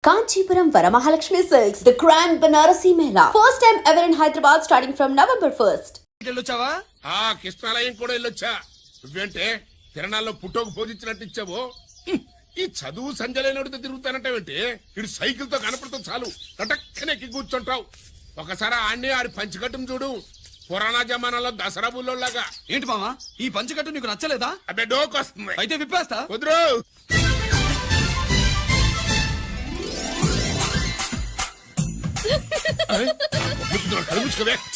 Kanchipuram Varamahalakshmi Silks, the Grand Banarasi Mela. First time ever in Hyderabad starting from November 1st. వెళ్ళొచ్చావా? కృష్ణాలయం కూడా వెళ్ళొచ్చా. నువ్వేంటే తిరణాల్లో పుట్టోకు పోజించినట్టు ఇచ్చావు. ఈ చదువు సంజలైనడితో తిరుగుతానంటావేంటి? ఇటు సైకిల్ తో కనపడుతూ చాలు కటక్కనెక్కి కూర్చుంటావు. ఒకసారి ఆడిని ఆడి పంచికట్టును చూడు, పురాణ జమానాలో దసరా బుల్లోలాగా. ఏంటి మామా ఈ పంచకట్టు నీకు నచ్చలేదా? అబ్బే డోకొస్తుంది. అయితే విప్పేస్తా. కుదురు.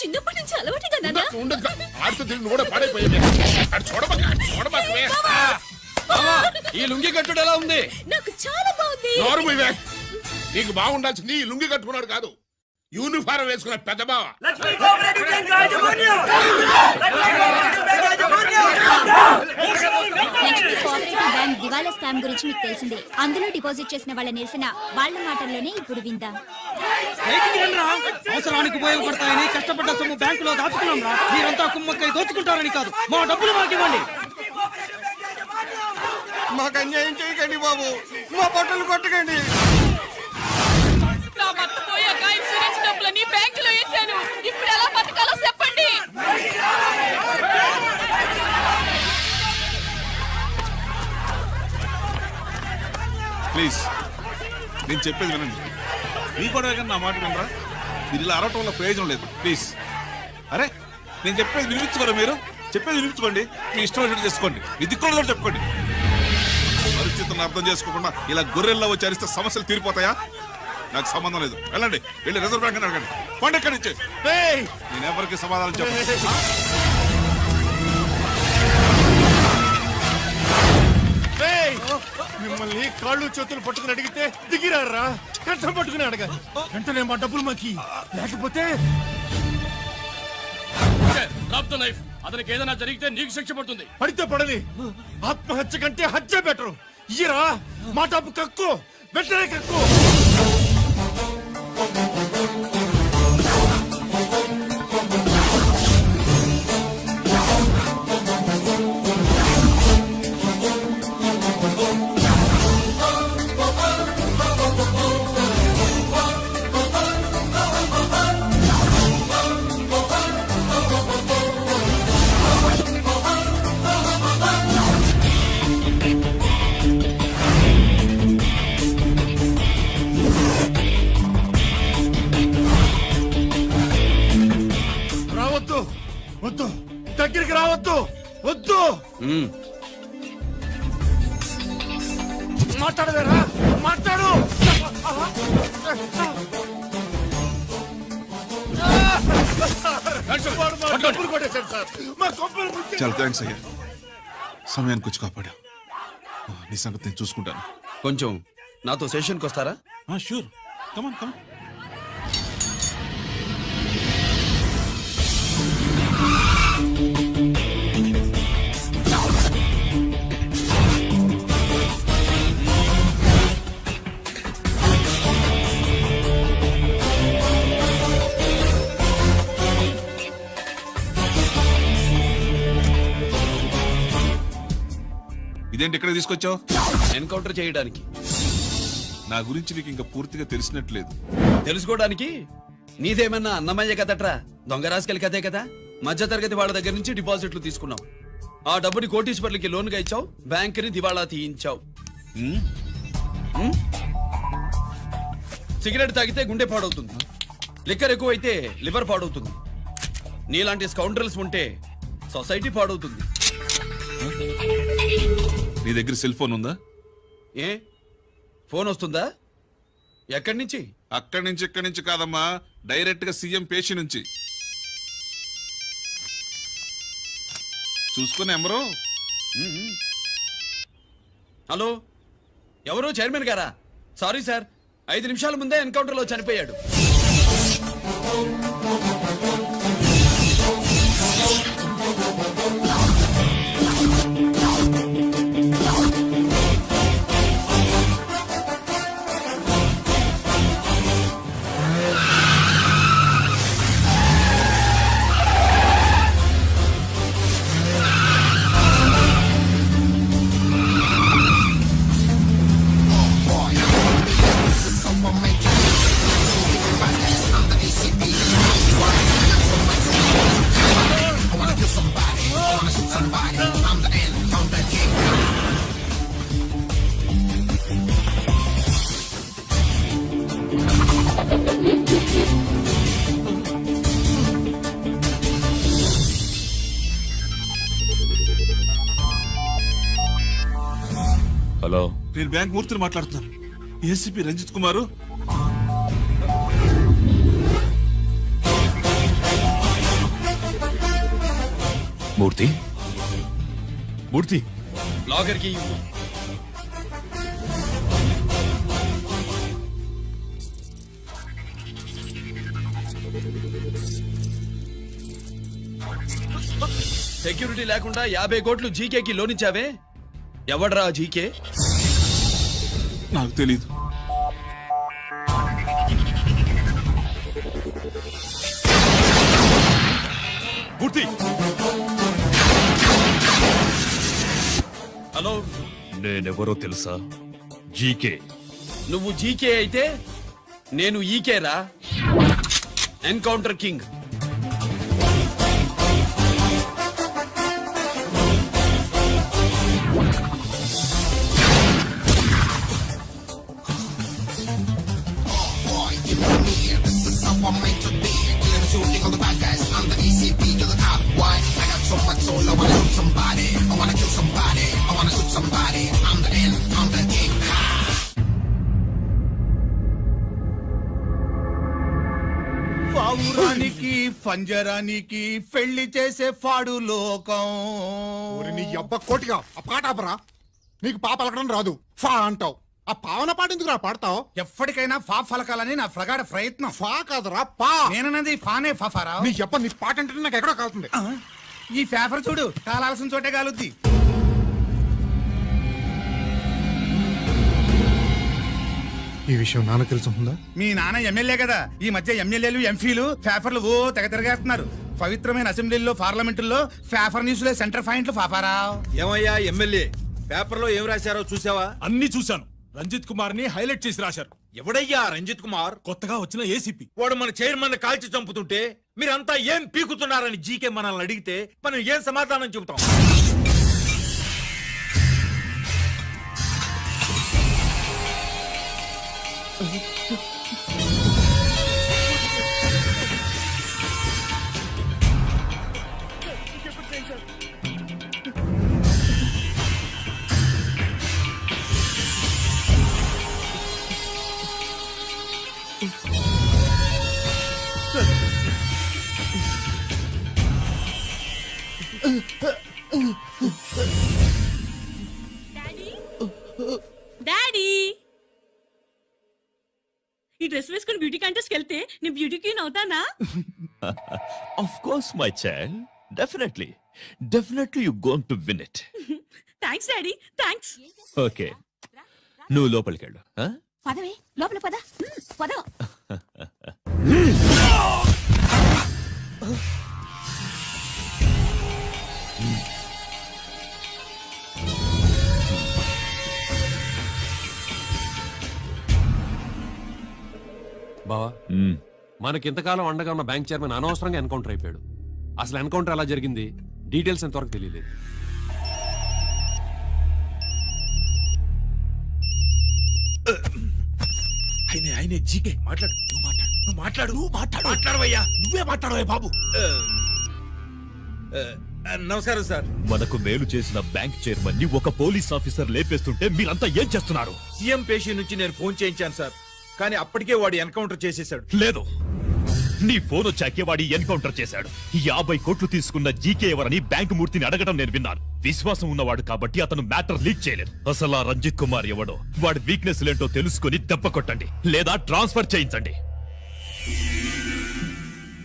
చిన్నప్పటి నుంచి అలవాటుగా ఆడుతూ తిరిగి కూడా పాడైపోయింది. చూడబాకవే. ఈ లుంగి కట్టుడు ఎలా ఉంది? నాకు చాలా బాగుంది. నీకు బాగుండాల్సింది ఈ లుంగి కట్టుకున్నాడు కాదు, యూనిఫారం వేసుకున్న పెద్ద బావ. బ్యాంక్ దివాలా స్కామ్ గురించి మీకు తెలిసిందే. అందులో డిపాజిట్ చేసిన వాళ్ళ నిరసన వాళ్ళ మాటల్లోనే ఇప్పుడు విందాం. అవసరానికి ఉపయోగపడతాయని కష్టపడ్డ సొమ్ము బ్యాంకులో దాచుకున్నాం రా. మీరంతా కుమ్మక్కై దోచుకుంటారని కాదు, మా డబ్బులు మాకు ఇవ్వండి. మాకు అన్యాయం చేయకండి బాబు, మా బట్టలు కొట్టకండి. నా భర్త పోయాక ఇన్సూరెన్స్ డబ్బులని బ్యాంకులో వేశాను. ఇప్పుడు ఎలా బతకాలో చెప్పండి. ప్లీజ్ నేను చెప్పేది వినండి. మీ కూడా నా మాట వినరా? మీరు ఇలా అరవటం వల్ల ప్రయోజనం లేదు. ప్లీజ్ అరే నేను చెప్పేది వినిపించుకోరా? మీరు చెప్పేది వినిపించుకోండి, మీ ఇష్టం వచ్చినట్టు చేసుకోండి, మీ దిక్కులో చెప్పుకోండి. పరిస్థితులను అర్థం చేసుకోకుండా ఇలా గొర్రెల్లో వచ్చి అరిస్తే సమస్యలు తీరిపోతాయా? నాకు సంబంధం లేదు. వెళ్ళండి, వెళ్ళి రిజర్వ్ బ్యాంక్ అని అడగండి. పండి ఎక్కడి నుంచి. నేను ఎవరికి సమాధానం చెప్పను. మిమ్మల్ని కాళ్ళు చేతులు పట్టుకుని అడిగితే దిగిరారా? కష్టం పట్టుకుని అడగాలి. వెంటనే మా డబ్బులు మాకి, లేకపోతే అతనికి ఏదైనా జరిగితే నీకు శిక్ష పడుతుంది. పడితే పడని, ఆత్మహత్య కంటే హత్య బెటరు. ఇయ్యరా మా డబ్బు కక్కు, వెంటనే కక్కు. వద్దు, దగ్గరికి రావద్దు, వద్దు. మాట్లాడవేరా? మాట్లాడు. డబ్బులు కొట్టేశాడు సార్, మా కొంపలు. చాలా థ్యాంక్స్ అయ్యా, సమయానికి వచ్చి కాపాడా. నీ సంగతి నేను చూసుకుంటాను. కొంచెం నాతో సెషన్కి వస్తారా? షూర్, కమాన్ కమాన్. ఇదేంటి ఇక్కడ తీసుకొచ్చావు? ఎన్కౌంటర్ చేయడానికి. నా గురించి నీకు ఇంకా పూర్తిగా తెలిసినట్లేదు. తెలుసుకోవడానికి నీదేమన్నా అన్నమయ్య కదట్రా, దొంగ రాసుకెళ్ళి కదే కదా. మధ్య తరగతి వాళ్ళ దగ్గర నుంచి డిపాజిట్లు తీసుకున్నావు. ఆ డబ్బుని కోటీశ్వర్లకి లోన్గా ఇచ్చావు, బ్యాంకుని దివాళా తీయించావు. సిగరెట్ తాగితే గుండె పాడవుతుంది, లిక్కర్ ఎక్కువైతే లివర్ పాడవుతుంది. నీలాంటి స్కౌండ్రల్స్ ఉంటే సొసైటీ పాడవుతుంది. నీ దగ్గర సెల్ ఫోన్ ఉందా? ఏ ఫోన్ వస్తుందా? ఎక్కడి నుంచి? అక్కడి నుంచి ఇక్కడి నుంచి కాదమ్మా, డైరెక్ట్ గా సీఎం పేషి నుంచి. చూసుకుని ఎవరు? హలో, ఎవరు? చైర్మన్ గారా? సారీ సార్, 5 నిమిషాల ముందే ఎన్కౌంటర్ లో చనిపోయాడు. నేను బ్యాంక్ మూర్తిని మాట్లాడుతున్నాను. ఏసీపీ రంజిత్ కుమారు. మూర్తి మూర్తి లాకర్ కి సెక్యూరిటీ లేకుండా 50 కోట్లు జీకేకి లోన్ ఇచ్చావే, ఎవడ్రా జీకే? నాకు తెలీదు. మూర్తి హలో, నేనెవరో తెలుసా? జీకే. నువ్వు జీకే అయితే నేను ఈకే రా, ఎన్కౌంటర్ కింగ్. పావురానికి పంజరానికి పెళ్లి చేసే ఫాడు లోకం. నీ అబ్బ కోటిగా ఆ పాట ఆపరా. నీకు పా పలకడం రాదు, ఫా అంటావు. ఆ పావన పాట ఎందుకు రా పాడతావు? ఎప్పటికైనా ఫా ఫలకాలని నా ప్రగాఢ ప్రయత్నం. ఫా కాదురా పా. నేనన్నది ఫానే ఫాఫారా. నీ అబ్బ నీ పాట అంటే నాకు ఎక్కడో కాలుతుంది. ఈ పేపర్ చూడు, కాలాల్సిన చోటే కాలుద్ది. ఈ విషయం నాన్న తెలుసుందా? మీ నాన్న ఎమ్మెల్యే కదా, ఈ మధ్య ఎమ్మెల్యేలు ఎంపీలు పేపర్లు ఓ తెగ తిరగేస్తున్నారు. పవిత్రమైన అసెంబ్లీలో పార్లమెంటుల్లో పేపర్ న్యూస్ లో సెంటర్ పాయింట్లు ఫాఫారా. ఏమయ్యా ఎమ్మెల్యే, పేపర్లో ఏం రాశారో చూసావా? అన్ని చూశాను. రంజిత్ కుమార్ ని హైలైట్ చేసి రాశారు. ఎవడయ్యా రంజిత్ కుమార్? కొత్తగా వచ్చిన ఏసీపీ. వాడు మన చైర్మన్ కాల్చి చంపుతుంటే మీరంతా ఏం పీకుతున్నారని జీకే మనల్ని అడిగితే మనం ఏం సమాధానం చెబుతాం? డాడీ, ఈ డ్రెస్ వేసుకుని బ్యూటీ కాంటెస్ట్ వెళ్తే నేను బ్యూటీ క్వీన్ అవుతానా? Of course, my child. Definitely. Definitely you're going to win it. Thanks daddy, thanks. Okay. నువ్వు లోపలికి వెళ్ళు. పదవే లోపల పద. పద. బావా, మనకింతకాలం అండగా ఉన్న బ్యాంక్ చైర్మన్ అనవసరంగా ఎన్కౌంటర్ అయిపోయాడు. అసలు ఎన్కౌంటర్ ఎలా జరిగింది డీటెయిల్స్ ఎంతవరకు తెలియలేదు. ఆయనే జీకే. మాట్లాడు, మాట్లాడవయ్యా. నువ్వే మాట్లాడవయ్యా బాబు. నమస్కారం సార్. మనకు మేలు చేసిన బ్యాంక్ చైర్మన్ ని ఒక పోలీస్ ఆఫీసర్ లేపేస్తుంటే మీరంతా ఏం చేస్తున్నారు? సీఎం పేషి నుంచి నేను ఫోన్ చేయించాను సార్, కానీ అప్పటికే వాడు ఎన్కౌంటర్ చేసేశాడు. లేదు, నీ ఫోన్ వచ్చాకే వాడి ఎన్కౌంటర్ చేశాడు. 50 కోట్లు తీసుకున్న జీకే ఎవరని బ్యాంక్ మూర్తిని అడగడం నేను విన్నాను. విశ్వాసం ఉన్నవాడు కాబట్టి అతను మ్యాటర్ లీక్ చేయలేదు. అసలు ఆ రంజిత్ కుమార్ ఎవడో, వాడి వీక్నెస్ లేంటో తెలుసుకుని దెబ్బ కొట్టండి, లేదా ట్రాన్స్ఫర్ చేయించండి.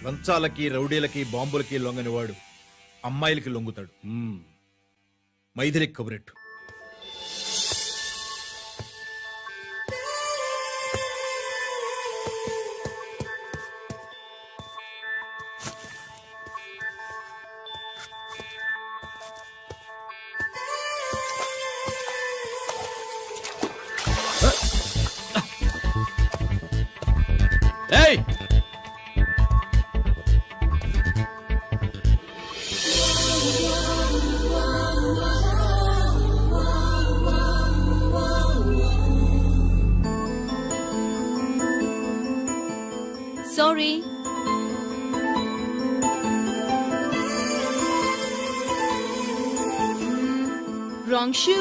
లంచాలకి, రౌడీలకి, బాంబులకి లొంగని వాడు అమ్మాయిలకి లొంగుతాడు. మైథిలికి కబురెట్టు. ఏయ్, sorry. Wrong shoe.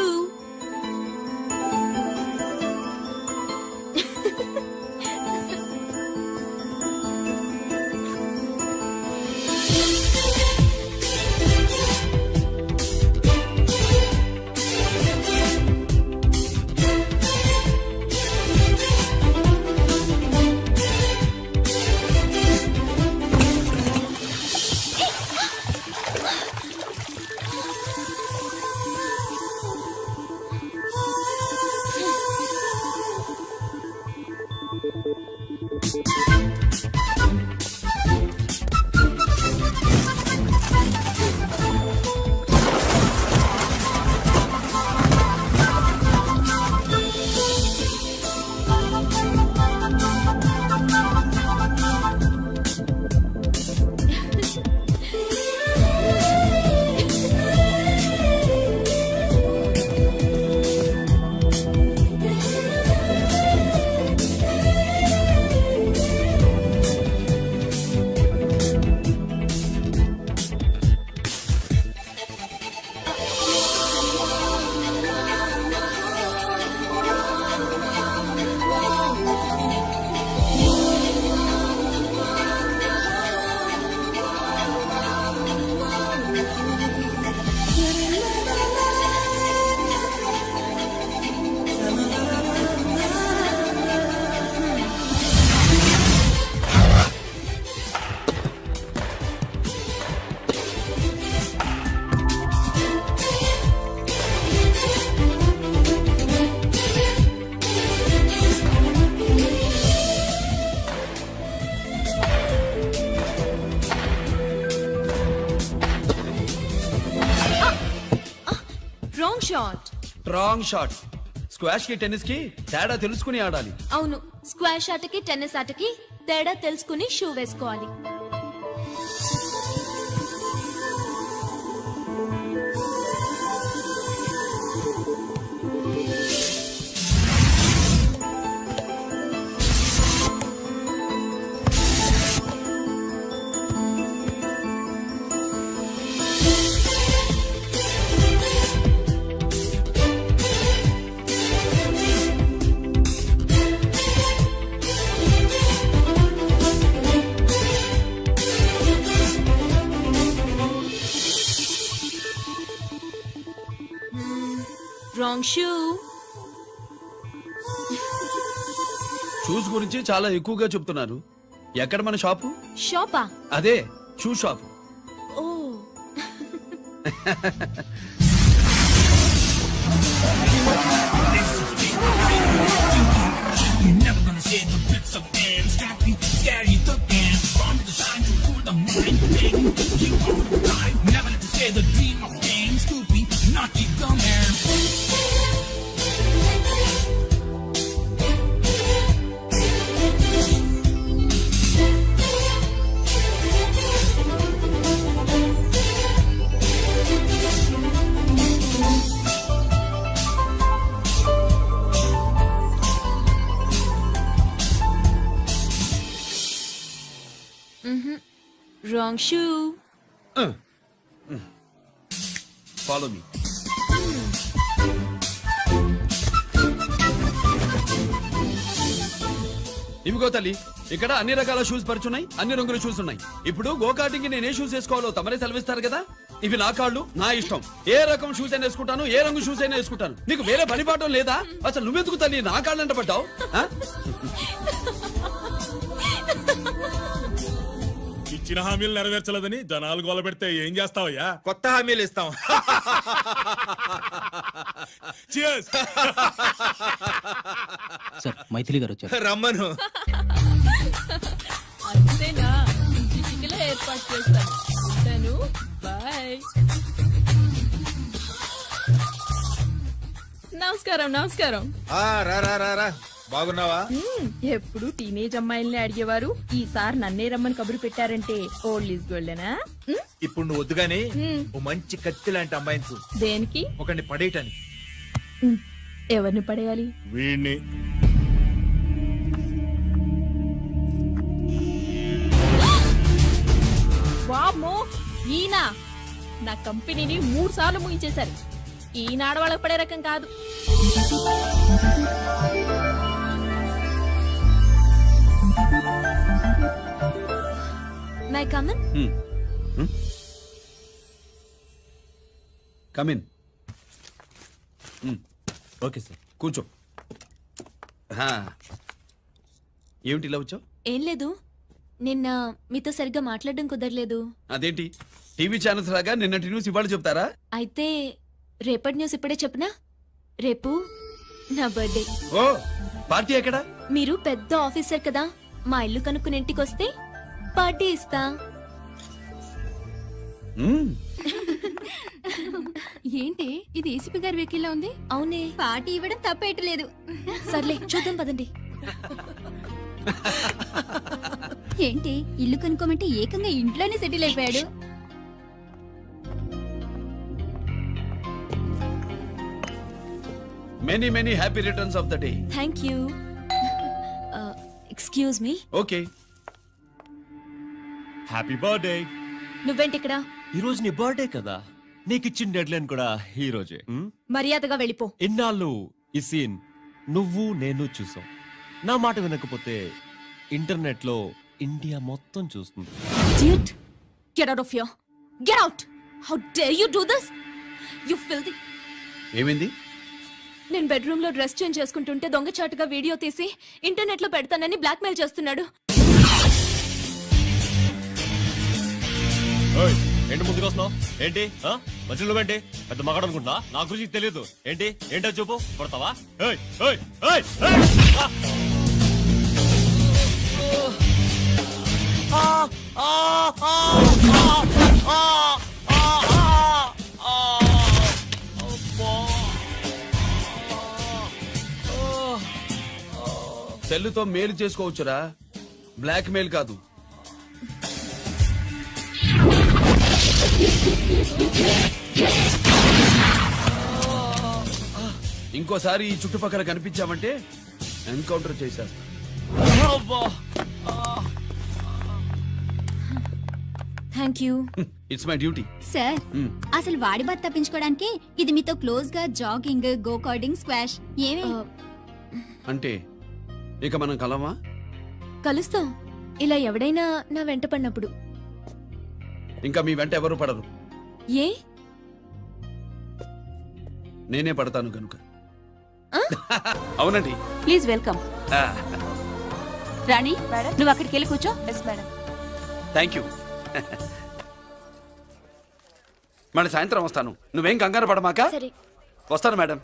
Wrong shot. Wrong shot. Squash కి టెన్నిస్ కి తేడా తెలుసుకుని ఆడాలి. అవును, స్క్వాష్ ఆటకి టెన్నిస్ ఆటకి తేడా తెలుసుకుని షూ వేసుకోవాలి. Wrong shoe. షూస్ గురించి చాలా ఎక్కువగా చెప్తున్నారు. ఎక్కడ మన షాపు? షాపా? అదే షూ షాపు. ఓ, రాంగ్ షూ. Follow me. ఇవిగో తల్లి, ఇక్కడ అన్ని రకాల షూస్ పరుచున్నాయి, అన్ని రంగుల షూస్ ఉన్నాయి. ఇప్పుడు గోకాటింగ్ నేను ఏ షూస్ వేసుకోవాలో తమరే సెలవిస్తారు కదా. ఇవి నా కాళ్ళు, నా ఇష్టం. ఏ రకం షూస్ అయినా వేసుకుంటాను, ఏ రంగు షూస్ అయినా వేసుకుంటాను. నీకు వేరే పనిపాఠం లేదా? అసలు నువ్వెందుకు తల్లి నా కాళ్ళు అంట పడ్డావు? ఇచ్చిన హామీలు నెరవేర్చలేదని జనాలు గోల పెడితే ఏం చేస్తావయ్యా? కొత్త హామీలు ఇస్తాం. Cheers. సార్ మైథిలి గారు వచ్చారు. రమ్మను. అంతేనా? చిటికలో ఏర్పాటు చేస్తాను. ఉంటాను. బాయ్. నమస్కారం. నమస్కారం. రా రా రా రా. బాగున్నావా? ఎప్పుడు టీనేజ్ అమ్మాయిల్ని అడిగేవారు, ఈసారి నన్నే రమ్మని కబురు పెట్టారంటే ఓల్డ్ ఈజ్ గోల్డెనా? ఇప్పుడు నువ్వు వద్దుగాని ఓ మంచి కత్తి లాంటి అమ్మాయిని చూడు. దేనికి? ఒకరిని పడేయటానికి. ఎవరిని పడేయాలి? వీణ్ణి. వామ్మో, ఈయన నా కంపెనీని 3 సార్లు ముగించేశారు. ఈయన ఆడవాళ్ళకి పడే రకం కాదు. My come on. Come in. Okay sir. కూర్చో. ఏమిటి ఇలా వచ్చావు? ఏం లేదు, నిన్న మీతో సరిగ్గా మాట్లాడడం కుదరలేదు. అదేంటి, టీవీ ఛానల్స్ లాగా నిన్నటి న్యూస్ ఇవాళ చెప్తారా? అయితే రేపటి న్యూస్ ఇప్పుడే చెప్పనా? రేపు నా బర్త్డే. ఓ, పార్టీ ఎక్కడా? మీరు పెద్ద ఆఫీసర్ కదా, మా ఇల్లు కనుక్కుని ఇంటికి వస్తే పార్టీ ఇస్తా. ఏంటి ఇది ఏసీపీ గారి వెహికల్లా ఉంది? అవునే, పార్టీ ఇవ్వడం తప్పేయట్లేదు. సర్లే చూద్దాం పదండి. ఏంటి ఇల్లు కనుక్కోమంటే ఏకంగా ఇంట్లోనే సెటిల్ అయిపోయాడు. Many many happy returns of the day. Thank you. Excuse me, okay. Happy birthday. నువ్వేంటి ఇక్కడ? ఈ రోజు నీ బర్త్డే కదా, నీకు ఇచ్చిన డెడ్ లైన్ కూడా ఈ రోజే. మర్యాదగా వెళ్ళిపో. ఇన్నాళ్ళు ఈ సీన్ నువ్వు నేను చూసాం. నా మాట వినకపోతే ఇంటర్నెట్ లో ఇండియా మొత్తం చూస్తుంది. Idiot! Get out of here! Get out! How dare you do this? You filthy! ఏమైంది? నేను బెడ్రూమ్ లో డ్రెస్ చేంజ్ చేసుకుంటుంటే దొంగచాటుగా వీడియో తీసి ఇంటర్నెట్ లో పెడతానని బ్లాక్మెయిల్ చేస్తున్నాడు. ఏంటి ముందుకు వస్తున్నావు? ఏంటి మధ్యలో ఏంటి? పెద్ద మగాడు అనుకుంటున్నా? నా గురించి తెలియదు ఏంటి? ఏంటో చూపు, కొడతావా? ఏయ్, ఏయ్, ఏయ్, ఏయ్! సెల్లుతో మేలు చేసుకోవచ్చురా, బ్లాక్ మెయిల్ కాదు. ఇంకోసారి ఈ చుట్టుపక్కల కనిపించామంటే ఎన్కౌంటర్ చేసేస్తా. Thank you. It's my duty. Sir, అసలు వాడి బాధ తప్పించుకోవడానికి ఇది మీతో క్లోజ్ గా జాగింగ్, గో కార్డింగ్, స్క్వాష్ ఏమే అంటే ఇక మనం కలవా? కలుస్తాం, ఇలా ఎవడైనా నా వెంట పడినప్పుడు. ఇంకా మీ వెంట ఎవరు పడరు, ఏ? నేనే పడతాను కనుక. అవునండి. Please welcome. రాణి, నువ్వు అక్కడికి వెళ్ళి కూర్చో. Thank you. మళ్ళీ సాయంత్రం వస్తాను, నువ్వేం కంగారు పడమాక. సరే. వస్తాను మేడం.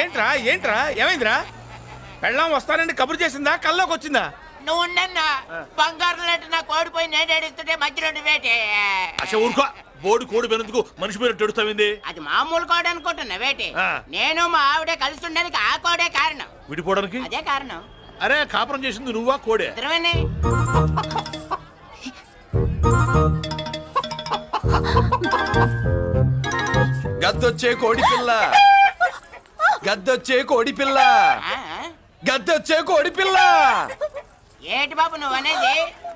ఏంట్రా ఏంట్రా ఏమైందిరా? పెళ్ళాం వస్తానండి కబురు చేసిందా, కల్లోకి వచ్చిందా? నువ్వు ఉండన్నా బంగారం లాంటి నాకు ఓడిపోయి నేను ఏడుస్తుంటే మధ్యలో నువ్వేటే. అసలు ఊరుకో, బోడి కోడి పెనందుకు మనిషి మీద తెడుస్తావింది. అది మామూలు కోడి అనుకుంటున్నా వేటి. నేను మా ఆవిడే కలిసి ఉండడానికి ఆ కోడే కారణం. విడిపోవడానికి అదే కారణం. అరే కాపురం చేసింది నువ్వా కోడే? ఇద్దరమేనే. గద్దొచ్చే కోడి పిల్ల, గద్దొచ్చే కోడి పిల్ల, గద్దొచ్చే కోడి పిల్ల. ఏటి బాబు నువ్వు అనేది?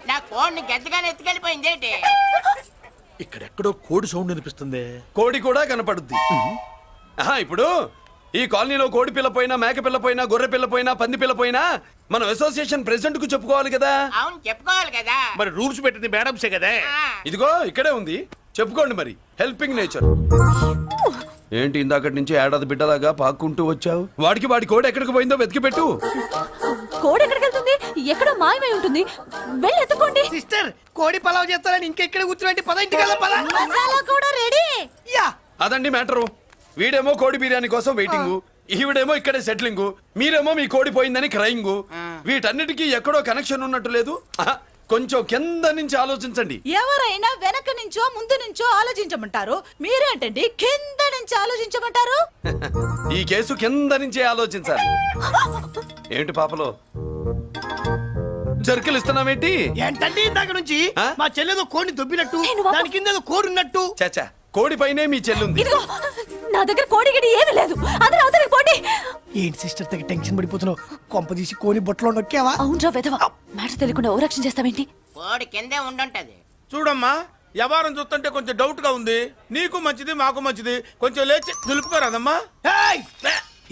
నా కోడిని గెద్దగానే ఎత్తుకెళ్ళిపోయింది ఏంటి? ఇక్కడెక్కడో కోడి సౌండ్ అనిపిస్తుంది. కోడి కూడా కనపడుద్ది. ఇప్పుడు ఈ కాలనీలో కోడి పిల్ల పోయినా, మేక పిల్ల పోయినా, గొర్రె పిల్ల పోయినా, పంది పిల్ల పోయినా మనం అసోసియేషన్ ప్రెసిడెంట్ కు చెప్పుకోవాలి కదా. అవును చెప్పుకోవాలి కదా. మరి రూల్స్ పెట్టింది మేడమ్సే కదా. ఇదిగో ఇక్కడే ఉంది, చెప్పుకోండి మరి. Helping nature. ఏంటి ఇందాకటి నుంచి ఏడాది బిడ్డలాగా పాక్కుంటూ వచ్చావు? వాడికి వాడి కోడి ఎక్కడికి పోయిందో వెతికి పెట్టు. కోడి ఎక్కడికి వెళ్తుంది? ఎక్కడో మాయమై ఉంటుంది, వెళ్ళి ఎత్తుకోండి. సిస్టర్, కోడి పలావ్ చేస్తారని ఇంకెక్కడ కూర్చోండి, పద ఇంటికి వెళ్దాం, పద. మసాలా కూడా రెడీ. యా, అదండి మ్యాటరు. వీడేమో కోడి బిర్యానీ కోసం వెయిటింగ్, ఈవిడేమో ఇక్కడే సెటిలింగ్, మీరేమో మీ కోడి పోయిందని క్రయింగ్. వీటన్నిటికీ ఎక్కడో కనెక్షన్ ఉన్నట్టు లేదు. కొంచెం కింద నుంచి ఆలోచించండి. ఎవరైనా వెనక నుంచో ముందు నుంచో ఆలోచించమంటారు, మీరేంటండి కింద నుంచి ఆలోచించమంటారు? ఈ కేసు కింద నుంచే ఆలోచించాలి. ఏంటి పాపలో జర్కిలు ఇస్తున్నావేంటి? ఏంటండి ఇందాక నుంచి మా చెల్లెదో కోడిని దొబ్బినట్టు, దాని కింద కోడి ఉన్నట్టు. చాచా, కోడి పైనే మీ చెల్లుంది. ఇదిగో నా దగ్గర కోడి గిడి ఏమీ లేదు అందరూ అవతలికి పోండి. ఏంటి సిస్టర్ దగ్గర టెన్షన్ పడిపోతున్నావు? కొంప తీసి కోని బొట్టలో నొక్కావా? అవునరా వెధవ మ్యాటర్ తెలియకుండా ఓ రక్షణ చేస్తావేంటి? కోడి కిందే ఉండుంటది. చూడమ్మా, వ్యవహారం చూస్తుంటే కొంచెం డౌట్ గా ఉంది. నీకు మంచిది, మాకు మంచిది. కొంచెం లేచి నిలుపుకోరాదమ్మా.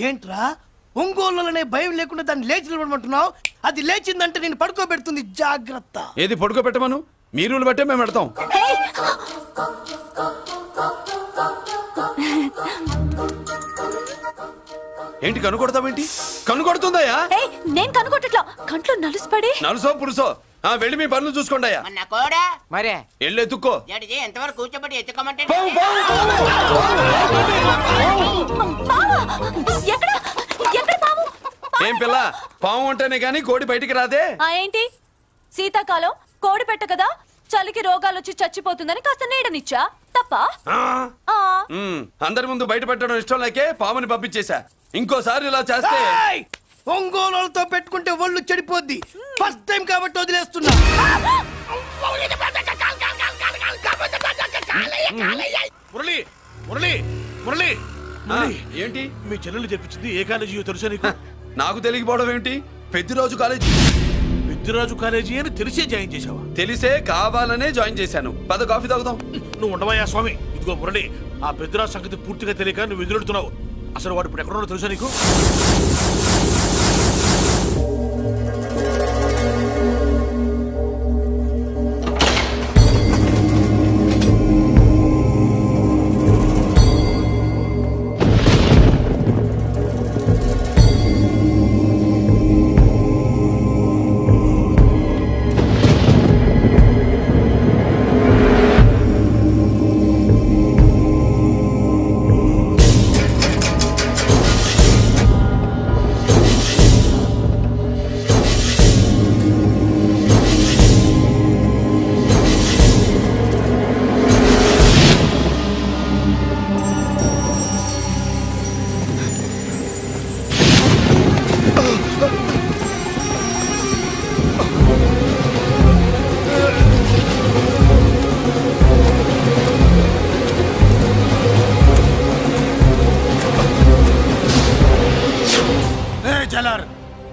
ఏంట్రా ఒంగోలులోనే భయం లేకుండా దాన్ని లేచి నిలబడమంటున్నావు? అది లేచిందంటే నేను పడుకోబెడుతుంది, జాగ్రత్త. ఏది పడుకోబెట్టమను, మీ రూల్ బట్టే మేము పెడతాం. ఏంటి కనుకొడతావేంటి? కనుకొడుతుందయ్యా? నేను కనుగొట్టట్లా, కంట్లో నలుసుపడి. నలుసో పురుసో వెళ్ళి మీ పనులు చూసుకోండి అయ్యా. నా కోడా మరే వెళ్ళి ఎత్తుక్కో. జడిజీ ఎంతవరకు కూర్చోబెట్టి ఎత్తుకోమంటే ఎక్కడ ఎక్కడ పాము? ఏం పిల్ల, పాము అంటేనే గాని కోడి బయటికి రాదే? ఏంటి శీతాకాలం కోడి పెట్ట కదా, చలికి రోగాలు వచ్చి చచ్చిపోతుందని కాస్త నీడనిచ్చా తప్ప. అందరి ముందు బయట పెట్టడం ఇష్టం లేకే పాముని పంపించేశా. ఇంకోసారి ఇలా చేస్తే ఒంగోలుతో పెట్టుకుంటే ఒళ్ళు చెడిపోద్ది. ఫస్ట్ టైం కాబట్టి వదిలేస్తున్నా. మురళి మురళి మురళి ఏంటి మీ చెల్లెలు చెప్పించింది ఏ కాలేజీ తెలుసా నీకు? నాకు తెలియకపోవడం ఏంటి? పెద్దిరాజు కాలేజీ. పెద్దిరాజు కాలేజీ అని తెలిసే జాయిన్ చేసావా? తెలిసే కావాలనే జాయిన్ చేశాను. పద కాఫీ తాగుదాం. నువ్వు ఉండవయ్యా స్వామి. ఇదిగో మురళి, ఆ పెద్దిరాజు సంగతి పూర్తిగా తెలియక నువ్వు ఎదురెడుతున్నావు. అసలు వాడు ఇప్పుడు ఎక్కడున్నాడో తెలుసా నీకు?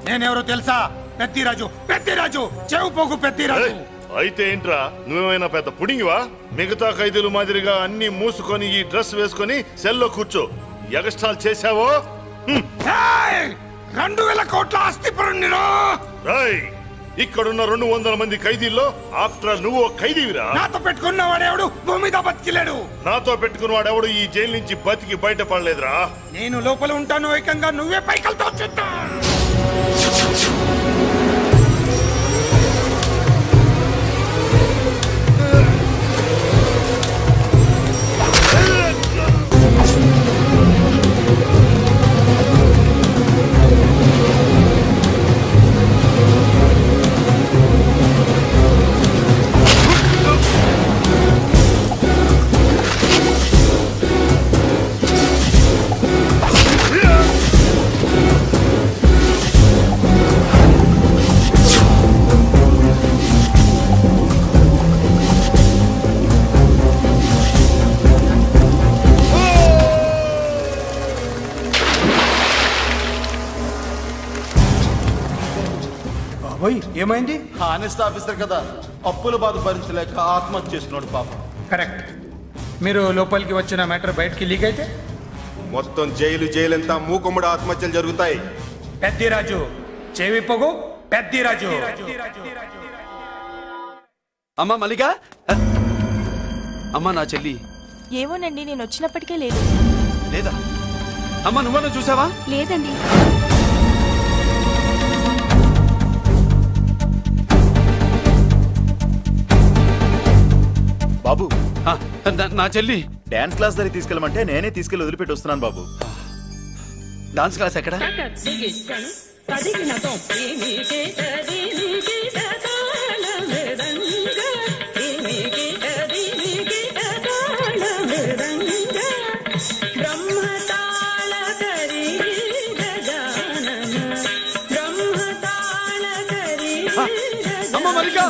నేనెవరో తెలుసా? పెద్దిరాజు, పెద్దిరాజు, చెవు పోగు పెద్దిరాజు. అయితే ఏంట్రా, నువ్వేమైనా పెద్ద పుడింగివా? మిగతా ఖైదీలు మాదిరిగా అన్ని మూసుకొని ఈ డ్రెస్ వేసుకొని సెల్లో కూర్చో. ఎగస్ట్రాల్ చేశావో 2000 కోట్ల ఆస్తి పరుణ్ణిరా. ఇక్కడున్న 200 మంది ఖైదీల్లో ఆఫ్టర్ నువ్వు ఒక ఖైదీవిరా. నాతో పెట్టుకున్నవాడెవడు భూమి మీద బతికిలేడు. నాతో పెట్టుకున్నవాడెవడు ఈ జైలు నుంచి బతికి బయటపడలేదురా. నేను లోపల ఉంటాను, ఏకంగా నువ్వే పైకలతో వచ్చేస్తా. ఏమైంది? హానెస్ట్ ఆఫీసర్ కదా, అప్పుల బాధ భరించలేక ఆత్మహత్య చేసుకున్నాడు పాపం. కరెక్ట్. మీరు లోపలికి వచ్చిన మ్యాటర్ బయటికి లీక్ అయితే మొత్తం జైలు అంతా మూకుమ్మడి ఆత్మహత్యలు జరుగుతాయి. పెద్దిరాజు, చెవి పొగు పెద్దిరాజు. అమ్మా మల్లిక, అమ్మా నా చెల్లి. ఏమోనండి, నేను వచ్చినప్పటికే లేదు. లేదా అమ్మా, నువ్వన్నా చూసావా? లేదండి. బాబు, నా చెల్లి డాన్స్ క్లాస్ దగ్గర తీసుకెళ్ళమంటే నేనే తీసుకెళ్ళి వదిలిపెట్టి వస్తున్నాను బాబు. డాన్స్ క్లాస్ ఎక్కడ? అమ్మ మల్లిక,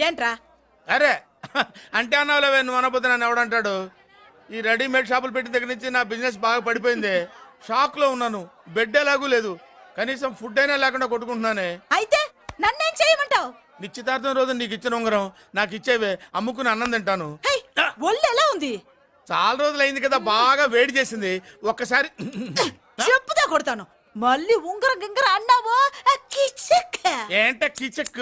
ఏంట్రా అరే అంటే అన్నావులేవే, నువ్వు అనబోతే నన్ను ఎవడంటాడు. ఈ రెడీమేడ్ షాపులు పెట్టిన దగ్గర నుంచి నా బిజినెస్ బాగా పడిపోయింది. షాక్ లో ఉన్నాను, బెడ్ ఎలాగూ లేదు, కనీసం ఫుడ్ అయినా లేకుండా కొట్టుకుంటున్నానే. అయితే నన్నేం చేయమంటావు? నిశ్చితార్థం రోజు నీకు ఇచ్చిన ఉంగరం నాకు ఇచ్చేవే, అమ్ముకుని అన్నం తింటాను. ఒళ్ళు ఎలా ఉంది? చాలా రోజులు అయింది కదా, బాగా వేడి చేసింది. ఒక్కసారి చెప్పుతా కొడతాను. మళ్ళీ ఉంగరం గింగర అన్నావో ఏంట కిచక్,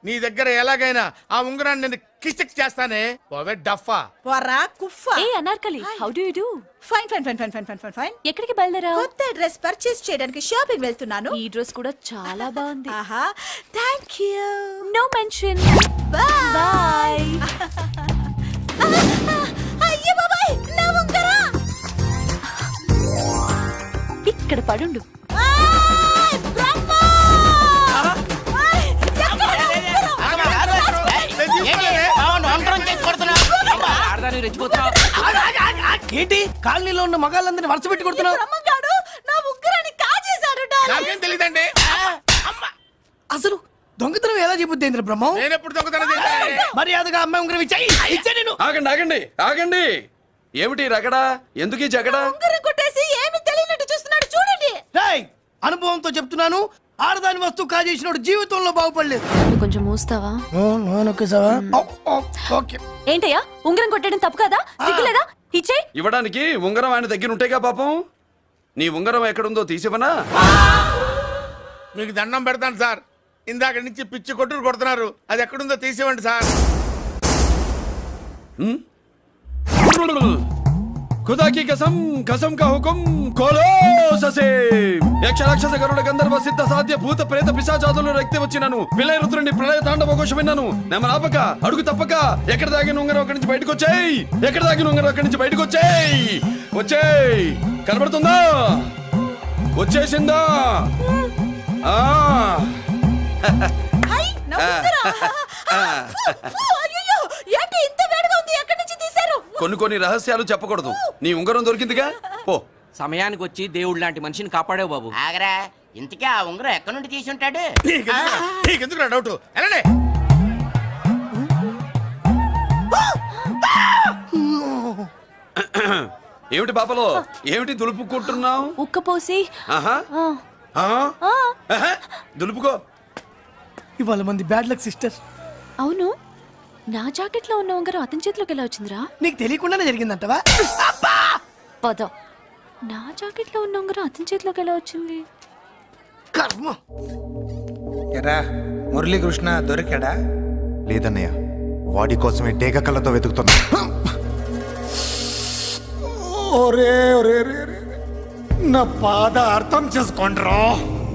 నీ దగ్గర ఎలాగైనా ఆ ఉంగరాన్ని నేను కిచక్ చేస్తానే. పోవే డఫా. పోరా కుఫా. ఏ Anarkali, how do you do? Fine fine fine fine fine fine fine fine. ఎక్కడికి బయలుదేరావు? కొత్త డ్రెస్ పర్చేస్ చేయడానికి షాపింగ్ వెళ్తున్నాను. ఈ డ్రెస్ కూడా చాలా బాగుంది. ఆహా, thank you. No mention. Bye. అయ్యో బాబాయ్, నా ఉంగరం ఇక్కడ పడుండు. ఏంటి కాలనీలో ఉన్న మగాళ్ళందరినీ వరుస పెట్టి కొడుతున్నావు? బ్రహ్మంగాడు నా ఉంగరాన్ని కాజేశాడు. నాకేం తెలియదండి. అసలు దొంగతనం ఎలా చెబుద్ది ఏంద్ర బ్రహ్మం? నేను ఎప్పుడు దొంగతనం చేశాను? మర్యాదగా అమ్మాయి ఉంగరం ఇచ్చా నేను. ఆగండి ఆగండి ఆగండి, ఏమిటి రగడా? ఎందుకు ఈ జగడా? ఉంగరం కొట్టేసి ఏమి తెలియనట్టు చూస్తున్నాడు చూడండి. రేయ్, అనుభవంతో చెప్తున్నాను, ఆడదాని వస్తువు కాజేసినోడు జీవితంలో బాగుపడలేదు. కొంచెం మూస్తావా? ఓకే. ఏంటయ్యా, ఉంగరం కొట్టడం తప్పు కదా? సిగ్గులేదా? ఇచ్చే. ఇవ్వడానికి ఉంగరం ఆయన దగ్గర ఉంటేగా పాపం. నీ ఉంగరం ఎక్కడుందో తీసివనా? మీకు దండం పెడతాను సార్, ఇందాక నుంచి పిచ్చి కొట్టుడు కొడుతున్నారు, అది ఎక్కడుందో తీసివ్వండి సార్. खुदा की कसम, कसम का हुकुम, खोलो ससे. యక్ష రాక్షస గరుడ గంధర్వ సిద్ధ సాధ్య భూత ప్రేత పిశాచాదులను రక్తి వచ్చినాను. విలయ రుద్రుని ప్రళయ తాండవ ఘోషం విన్నాను. నెమరాపక అడుగు తప్పక ఎక్కడ దాగిన ఉంగరం అక్కడి నుంచి బయటకు వచ్చేయ్. ఎక్కడ దాగిన ఉంగరం అక్కడి నుంచి బయటకు వచ్చేయ్. వచ్చేయ్, కనబడుతుందా? వచ్చేసిందా? ఆ హై, నా ఉంగరం. అయ్యో, ఏంటి ఇంత వేడిగా ఉంది? ఎక్కడి నుంచి తీశారు? కొన్ని రహస్యాలు చెప్పకూడదు. నీ ఉంగరం దొరికిందిగా, పో. సమయానికి వచ్చి దేవుడు లాంటి మనిషిని కాపాడావు బాబు. ఆగరా, ఇంతకీ ఆ ఉంగరం ఎక్కడి నుండి తీసి ఉంటాడు? నీకెందుకు డౌట్? వెళ్ళండి. ఏమిటి పాపలో, ఏమిటి దులుపుకుంటున్నావు? ఉక్కపోసి. ఆహా, దులుపుకో. ఇవాళ మంది బ్యాడ్ లక్ సిస్టర్. అవును, నా జాకెట్ లో ఉన్న ఉంగరం అతని చేతిలోకి ఎలా వచ్చిందిరా? నీకు తెలియకుండానే జరిగిందంటవా? పద. నా జాకెట్ లో ఉన్న ఉంగరం అతని చేతిలోకి ఎలా వచ్చింది? కర్మ. ఎరా మురళీకృష్ణ దొరికాడా? లేదన్నయ్య, వాడి కోసమే డేగ కళ్ళతో వెతుకుతున్నా. ఒరే ఒరే నా బాధ అర్థం చేసుకోండి రా.